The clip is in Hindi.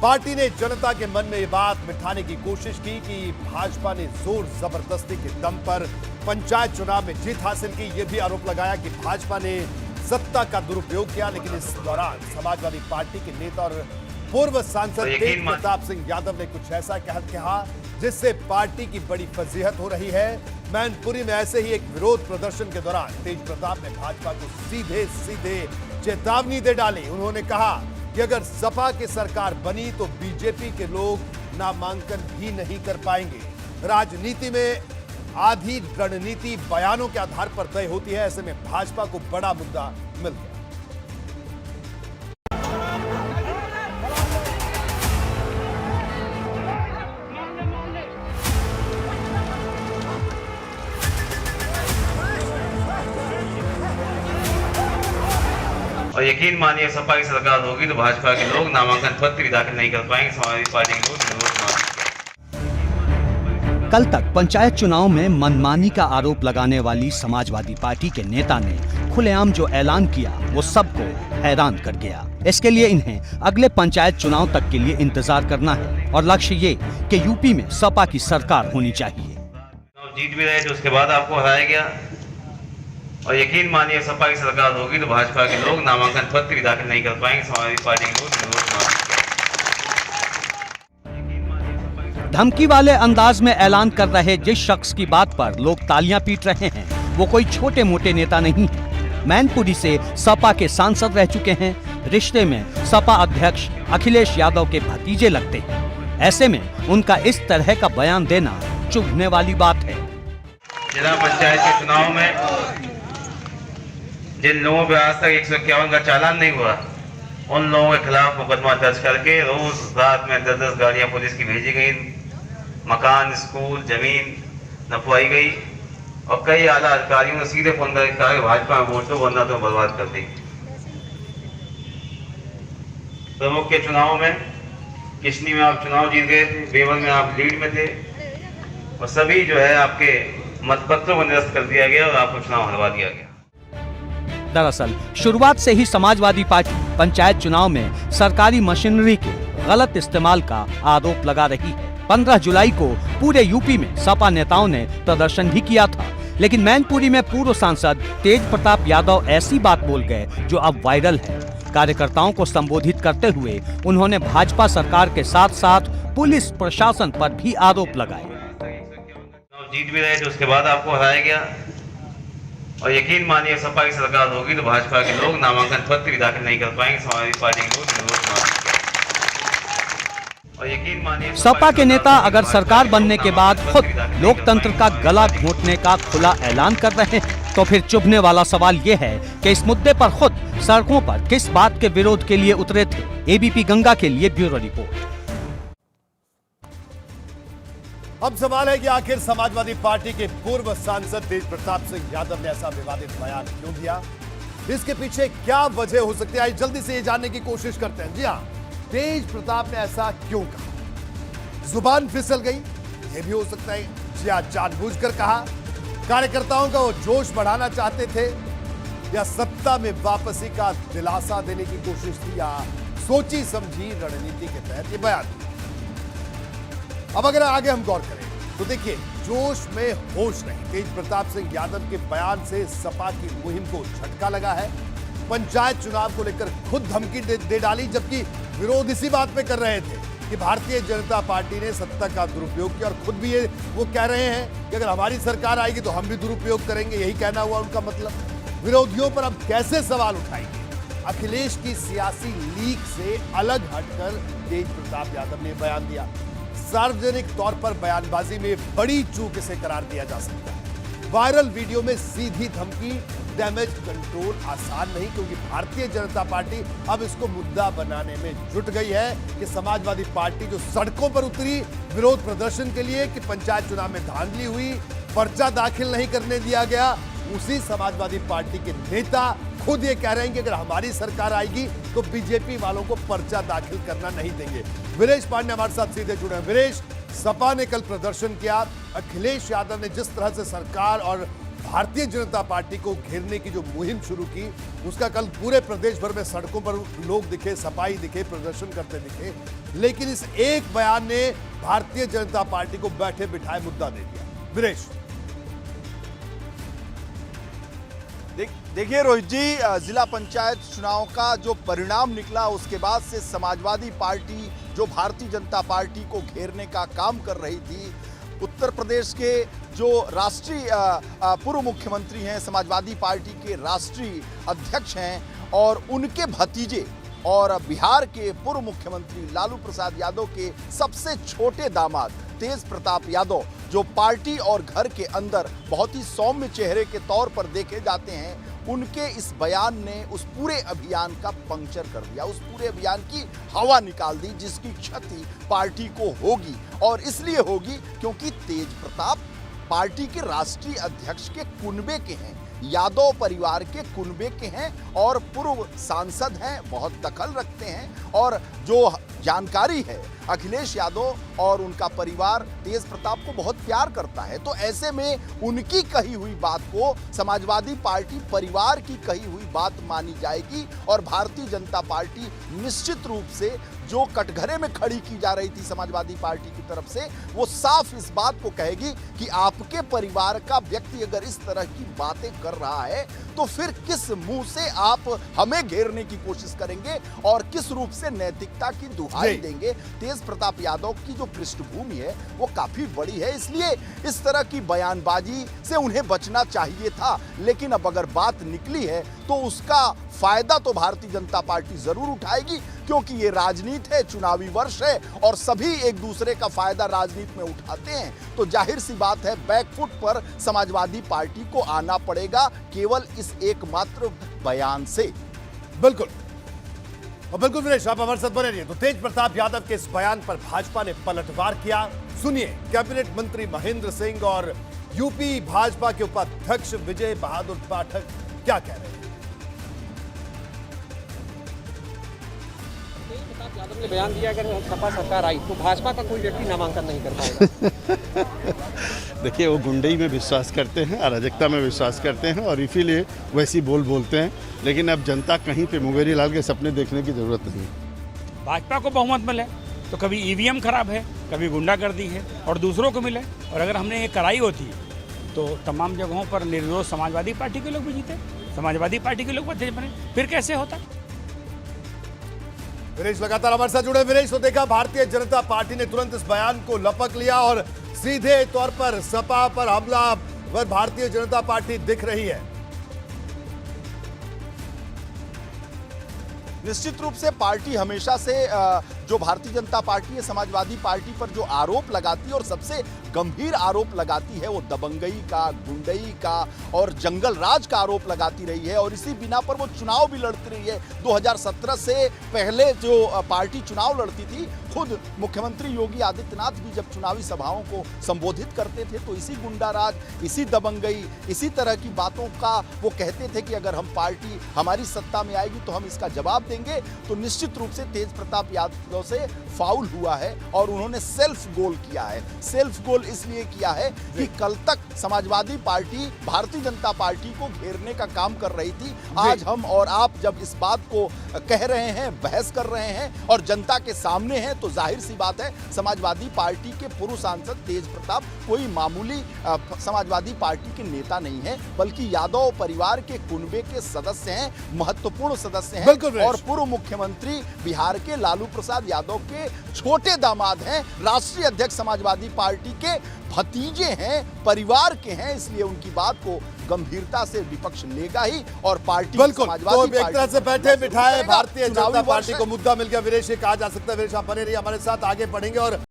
पार्टी ने जनता के मन में ये बात बिठाने की कोशिश की कि भाजपा ने जोर जबरदस्ती के दम पर पंचायत चुनाव में जीत हासिल की। यह भी आरोप लगाया कि भाजपा ने सत्ता का दुरुपयोग किया, लेकिन इस दौरान समाजवादी पार्टी के नेता और पूर्व सांसद तेज प्रताप सिंह यादव ने कुछ ऐसा कहा जिससे पार्टी की बड़ी फजीहत हो रही है। मैनपुरी में ऐसे ही एक विरोध प्रदर्शन के दौरान तेज प्रताप ने भाजपा को सीधे सीधे चेतावनी दे डाली। उन्होंने कहा कि अगर सपा की सरकार बनी तो बीजेपी के लोग नामांकन भी नहीं कर पाएंगे। राजनीति में आधी रणनीति बयानों के आधार पर तय होती है, ऐसे में भाजपा को बड़ा मुद्दा मिल गया। और यकीन मानिए सपा की सरकार होगी तो भाजपा के लोग नामांकन पत्र भी दाखिल नहीं कर पाएंगे। समाजवादी पार्टी के लोग कल तक पंचायत चुनाव में मनमानी का आरोप लगाने वाली समाजवादी पार्टी के नेता ने खुलेआम जो ऐलान किया वो सबको हैरान कर गया। इसके लिए इन्हें अगले पंचायत चुनाव तक के लिए इंतजार करना है और लक्ष्य ये कि यूपी में सपा की सरकार होनी चाहिए। जीत भी रहे जो उसके बाद आपको हराया गया, और यकीन मानिए सपा की सरकार होगी तो भाजपा के लोग नामांकन पत्र भी दाखिल नहीं कर पाएंगे। समाजवादी पार्टी के लोग धमकी वाले अंदाज में ऐलान कर रहे जिस शख्स की बात पर लोग तालियां पीट रहे हैं वो कोई छोटे मोटे नेता नहीं है। मैनपुरी से सपा के सांसद रह चुके हैं, रिश्ते में सपा अध्यक्ष अखिलेश यादव के भतीजे लगते हैं। ऐसे में उनका इस तरह का बयान देना चुभने वाली बात है। जिला पंचायत के चुनाव में जिन लोगों पे आज तक 151 का चालान नहीं हुआ, उन लोगों के खिलाफ मुकदमा दर्ज करके रोज रात में 10-10 गाड़ियां पुलिस की भेजी गई, मकान, स्कूल, जमीन नपवाई गई, और कई आला अधिकारियों ने सीधे फोन करके कहा कि भाजपा में वोट दो वरना तो बर्बाद कर देंगे। प्रमुख के चुनाव में किशनी में आप चुनाव जीत गए थे, बेवर में आप लीड में थे, और सभी जो है आपके मतपत्रों को निरस्त कर दिया गया और आपको चुनाव हरवा दिया गया। दरअसल शुरुआत से ही समाजवादी पार्टी पंचायत चुनाव में सरकारी मशीनरी के गलत इस्तेमाल का आरोप लगा रही है। 15 जुलाई को पूरे यूपी में सपा नेताओं ने प्रदर्शन भी किया था, लेकिन मैनपुरी में पूर्व सांसद तेज प्रताप यादव ऐसी बात बोल गए जो अब वायरल है। कार्यकर्ताओं को संबोधित करते हुए उन्होंने भाजपा सरकार के साथ साथ पुलिस प्रशासन पर भी आरोप लगाए। जीत भी रहे जो उसके बाद आपको हराया गया, और यकीन मानिए सपा की सरकार होगी तो भाजपा के लोग नामांकन पत्र भी दाखिल नहीं कर पाएंगे। समाजवादी पार्टी के लोग और यकीन मानिए सपा के नेता अगर सरकार बनने के बाद खुद लोकतंत्र का गला घोंटने का खुला ऐलान कर रहे हैं तो फिर चुभने वाला सवाल ये है कि इस मुद्दे पर खुद सड़कों पर किस बात के विरोध के लिए उतरे थे। एबीपी गंगा के लिए ब्यूरो रिपोर्ट। अब सवाल है कि आखिर समाजवादी पार्टी के पूर्व सांसद तेज प्रताप सिंह यादव ने ऐसा विवादित बयान क्यों दिया, इसके पीछे क्या वजह हो सकती है, जल्दी से ये जानने की कोशिश करते हैं। जी हाँ, तेज प्रताप ने ऐसा क्यों कहा? जुबान फिसल गई, ये भी हो सकता है। जी हाँ, जानबूझकर कहा, कार्यकर्ताओं का वो जोश बढ़ाना चाहते थे, या सत्ता में वापसी का दिलासा देने की कोशिश थी, या सोची समझी रणनीति के तहत ये बयान। अब अगर आगे हम गौर करें तो देखिए, जोश में होश नहीं। तेज प्रताप सिंह यादव के बयान से सपा की मुहिम को झटका लगा है। पंचायत चुनाव को लेकर खुद धमकी दे डाली, जबकि विरोध इसी बात पे कर रहे थे कि भारतीय जनता पार्टी ने सत्ता का दुरुपयोग किया, और खुद भी ये वो कह रहे हैं कि अगर हमारी सरकार आएगी तो हम भी दुरुपयोग करेंगे। यही कहना हुआ उनका मतलब। विरोधियों पर अब कैसे सवाल उठाएंगे? अखिलेश की सियासी लीक से अलग हटकर तेज प्रताप यादव ने बयान दिया। सार्वजनिक तौर पर बयानबाजी में बड़ी चूक इसे करार दिया जा सकता है। वायरल वीडियो में सीधी धमकी, डैमेज कंट्रोल आसान नहीं, क्योंकि भारतीय जनता पार्टी अब इसको मुद्दा बनाने में जुट गई है कि समाजवादी पार्टी जो सड़कों पर उतरी विरोध प्रदर्शन के लिए कि पंचायत चुनाव में धांधली हुई, पर्चा दाखिल नहीं करने दिया गया, उसी समाजवादी पार्टी के नेता खुद ये कह रहे हैं कि अगर हमारी सरकार आएगी तो बीजेपी वालों को पर्चा दाखिल करना नहीं देंगे। वीरेश पांडे हमारे साथ सीधे जुड़े हैं। वीरेश, सपा ने कल प्रदर्शन किया, अखिलेश यादव ने जिस तरह से सरकार और भारतीय जनता पार्टी को घेरने की जो मुहिम शुरू की, उसका कल पूरे प्रदेश भर में सड़कों पर लोग दिखे, सफाई दिखे, प्रदर्शन करते दिखे, लेकिन इस एक बयान ने भारतीय जनता पार्टी को बैठे बिठाए मुद्दा दे दिया। वीरेश, देखिए रोहित जी, जिला पंचायत चुनाव का जो परिणाम निकला उसके बाद से समाजवादी पार्टी जो भारतीय जनता पार्टी को घेरने का काम कर रही थी, उत्तर प्रदेश के जो राष्ट्रीय पूर्व मुख्यमंत्री हैं, समाजवादी पार्टी के राष्ट्रीय अध्यक्ष हैं और उनके भतीजे और बिहार के पूर्व मुख्यमंत्री लालू प्रसाद यादव के सबसे छोटे दामाद तेज प्रताप यादव, जो पार्टी और घर के अंदर बहुत ही सौम्य चेहरे के तौर पर देखे जाते हैं, उनके इस बयान ने उस पूरे अभियान का पंक्चर कर दिया, उस पूरे अभियान की हवा निकाल दी, जिसकी क्षति पार्टी को होगी। और इसलिए होगी क्योंकि तेज प्रताप पार्टी के राष्ट्रीय अध्यक्ष के कुनबे के हैं, यादव परिवार के कुनबे के हैं और पूर्व सांसद हैं, बहुत दखल रखते हैं। और जो जानकारी है, अखिलेश यादव और उनका परिवार तेज प्रताप को बहुत प्यार करता है, तो ऐसे में उनकी कही हुई बात को समाजवादी पार्टी परिवार की कही हुई बात मानी जाएगी और भारतीय जनता पार्टी निश्चित रूप से जो कटघरे में खड़ी की जा रही थी समाजवादी पार्टी की तरफ से, वो साफ इस बात को कहेगी कि आपके परिवार का व्यक्ति अगर इस तरह की बातें कर रहा है तो फिर किस मुंह से आप हमें घेरने की कोशिश करेंगे और किस रूप से नैतिकता की दुहाई देंगे। तेज प्रताप यादव की जो पृष्ठभूमि है वो काफी बड़ी है, इसलिए इस तरह की बयानबाजी से उन्हें बचना चाहिए था। लेकिन अब अगर बात निकली है तो उसका फायदा तो भारतीय जनता पार्टी जरूर उठाएगी, क्योंकि ये राजनीति है, चुनावी वर्ष है और सभी एक दूसरे का फायदा राजनीति में उठाते हैं। तो जाहिर सी बात है, बैकफुट पर समाजवादी पार्टी को आना पड़ेगा केवल इस एकमात्र बयान से। बिल्कुल और बिल्कुल वीरेश, आप हमारे साथ बने रहिए। तो तेज प्रताप यादव के इस बयान पर भाजपा ने पलटवार किया। सुनिए कैबिनेट मंत्री महेंद्र सिंह और यूपी भाजपा के उपाध्यक्ष विजय बहादुर पाठक क्या कह रहे हैं। यादव ने बयान दिया अगर सपा सरकार आई तो भाजपा का कोई व्यक्ति नामांकन नहीं कर पाएगा। देखिए, वो गुंडई में विश्वास करते हैं, अराजकता में विश्वास करते हैं और इसीलिए वैसी बोलते हैं। लेकिन अब जनता कहीं पे मुंगेरी लाल के सपने देखने की जरूरत नहीं। भाजपा को बहुमत मिले तो कभी ईवीएम खराब है, कभी गुंडागर्दी है और दूसरों को मिले, और अगर हमने ये कराई होती तो तमाम जगहों पर निर्विरोध समाजवादी पार्टी के लोग भी जीते, समाजवादी पार्टी के लोग अध्यक्ष बने, फिर कैसे होता। वीरेश लगातार हमारे साथ जुड़े। वीरेश, तो देखा भारतीय जनता पार्टी ने तुरंत इस बयान को लपक लिया और सीधे तौर पर सपा पर हमला पर भारतीय जनता पार्टी दिख रही है। निश्चित रूप से पार्टी हमेशा से जो भारतीय जनता पार्टी है समाजवादी पार्टी पर जो आरोप लगाती है और सबसे गंभीर आरोप लगाती है वो दबंगई का, गुंडई का और जंगल राज का आरोप लगाती रही है। और इसी बिना पर वो चुनाव भी लड़ती रही है। 2017 से पहले जो पार्टी चुनाव लड़ती थी, खुद मुख्यमंत्री योगी आदित्यनाथ भी जब चुनावी सभाओं को संबोधित करते थे तो इसी गुंडाराज, इसी दबंगई, इसी तरह की बातों का वो कहते थे कि अगर हम पार्टी हमारी सत्ता में आएगी तो हम इसका जवाब देंगे। तो निश्चित रूप से तेज प्रताप यादव से फाउल हुआ है और उन्होंने सेल्फ गोल किया है। सेल्फ गोल इसलिए किया है कि कल तक समाजवादी पार्टी भारतीय जनता पार्टी को घेरने का काम कर रही थी। आज हम और आप जब इस बात को कह रहे हैं, बहस कर रहे हैं और जनता के सामने हैं, तो जाहिर सी बात है समाजवादी पार्टी के पूर्व सांसद तेज प्रताप कोई मामूली समाजवादी पार्टी के नेता नहीं है, बल्कि यादव परिवार के कुनबे के सदस्य हैं, महत्वपूर्ण सदस्य हैं और पूर्व मुख्यमंत्री बिहार के लालू प्रसाद यादव के छोटे दामाद हैं, राष्ट्रीय अध्यक्ष समाजवादी पार्टी के भतीजे हैं, परिवार के हैं। इसलिए उनकी बात को गंभीरता से विपक्ष लेगा ही और पार्टी बिल्कुल तो एक तरह से बैठे बिठाए भारतीय जनता पार्टी को मुद्दा मिल गया। वीरेश, कहा जा सकता है। वीरेश, आप बने रहिए हमारे साथ, आगे बढ़ेंगे और